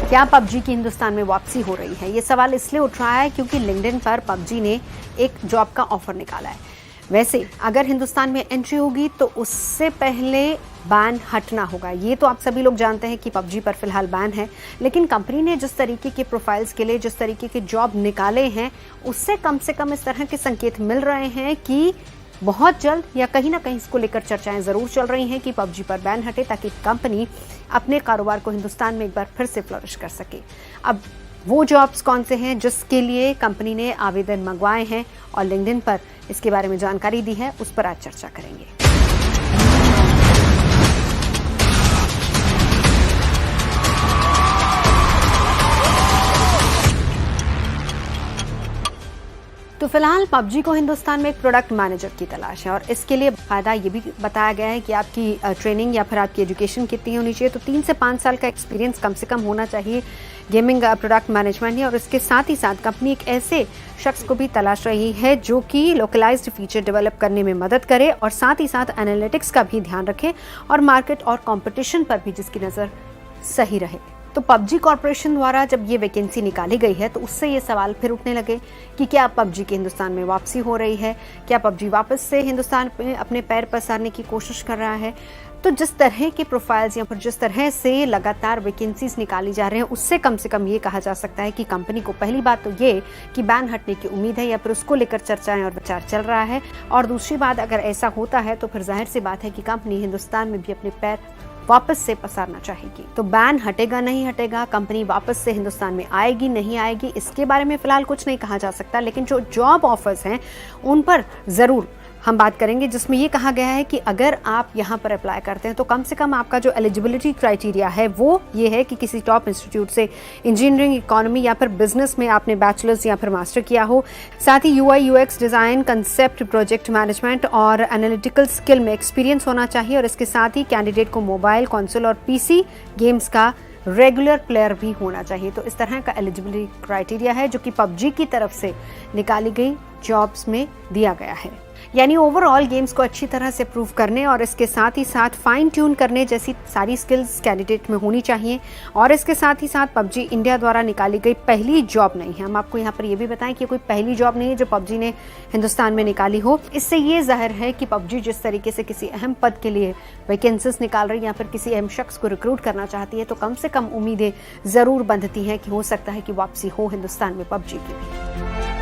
क्या पबजी की हिंदुस्तान में वापसी हो रही है? ये सवाल इसलिए उठ रहा है क्योंकि लिंक्डइन पर पबजी ने एक जॉब का ऑफर निकाला है। वैसे अगर हिंदुस्तान में एंट्री होगी तो उससे पहले बैन हटना होगा। ये तो आप सभी लोग जानते हैं कि पबजी पर फिलहाल बैन है, लेकिन कंपनी ने जिस तरीके के प्रोफाइल्स के लिए जिस तरीके के जॉब निकाले हैं, उससे कम से कम इस तरह के संकेत मिल रहे हैं कि बहुत जल्द या कहीं ना कहीं इसको लेकर चर्चाएं जरूर चल रही हैं कि पबजी पर बैन हटे, ताकि कंपनी अपने कारोबार को हिंदुस्तान में एक बार फिर से फ्लरिश कर सके। अब वो जॉब्स कौन से हैं जिसके लिए कंपनी ने आवेदन मंगवाए हैं और लिंक्डइन पर इसके बारे में जानकारी दी है, उस पर आज चर्चा करेंगे। तो फिलहाल पबजी को हिंदुस्तान में एक प्रोडक्ट मैनेजर की तलाश है और इसके लिए फायदा ये भी बताया गया है कि आपकी ट्रेनिंग या फिर आपकी एजुकेशन कितनी होनी चाहिए। तो 3 से 5 साल का एक्सपीरियंस कम से कम होना चाहिए गेमिंग प्रोडक्ट मैनेजमेंट में। और इसके साथ ही साथ कंपनी एक ऐसे शख्स को भी तलाश रही है जो कि लोकलाइज्ड फीचर डेवलप करने में मदद करे और साथ ही साथ एनालिटिक्स का भी ध्यान रखे और मार्केट और कॉम्पिटिशन पर भी जिसकी नज़र सही रहे। तो पबजी कॉर्पोरेशन द्वारा जब ये वैकेंसी निकाली गई है तो उससे ये सवाल फिर उठने लगे कि क्या पबजी के हिंदुस्तान में वापसी हो रही है, क्या पबजी वापस से हिंदुस्तान में अपने पैर पसारने की कोशिश कर रहा है। तो जिस तरह के प्रोफाइल्स या फिर जिस तरह से लगातार वैकेंसीज निकाली जा रहे हैं, उससे कम से कम ये कहा जा सकता है कि कंपनी को पहली बात तो ये कि बैन हटने की उम्मीद है या फिर उसको लेकर चर्चाएं और विचार चल रहा है, और दूसरी बात अगर ऐसा होता है तो फिर जाहिर सी बात है कि कंपनी हिंदुस्तान में भी अपने पैर वापस से पसारना चाहेगी। तो बैन हटेगा नहीं हटेगा, कंपनी वापस से हिंदुस्तान में आएगी नहीं आएगी, इसके बारे में फिलहाल कुछ नहीं कहा जा सकता, लेकिन जो जॉब ऑफर्स हैं उन पर जरूर हम बात करेंगे, जिसमें ये कहा गया है कि अगर आप यहाँ पर अप्लाई करते हैं तो कम से कम आपका जो एलिजिबिलिटी क्राइटेरिया है वो ये है कि किसी टॉप इंस्टीट्यूट से इंजीनियरिंग, इकोनॉमी या फिर बिजनेस में आपने बैचलर्स या फिर मास्टर किया हो। साथ ही UI UX design, concept, project management और एनालिटिकल स्किल में एक्सपीरियंस होना चाहिए। और इसके साथ ही कैंडिडेट को मोबाइल, कंसोल और PC गेम्स का रेगुलर प्लेयर भी होना चाहिए। तो इस तरह का एलिजिबिलिटी क्राइटेरिया है जो कि पबजी की तरफ से निकाली गई जॉब्स में दिया गया है। यानी ओवरऑल गेम्स को अच्छी तरह से प्रूव करने और इसके साथ ही साथ फाइन ट्यून करने जैसी सारी स्किल्स कैंडिडेट में होनी चाहिए। और इसके साथ ही साथ पबजी इंडिया द्वारा निकाली गई पहली जॉब नहीं है। हम आपको यहाँ पर ये भी बताएं कि कोई पहली जॉब नहीं है जो पबजी ने हिंदुस्तान में निकाली हो। इससे ये जाहिर है कि पबजी जिस तरीके से किसी अहम पद के लिए वैकेंसीज निकाल रही है या फिर किसी अहम शख्स को रिक्रूट करना चाहती है, तो कम से कम उम्मीदें जरूर बंधती हैं कि हो सकता है कि वापसी हो हिंदुस्तान में पबजी की भी।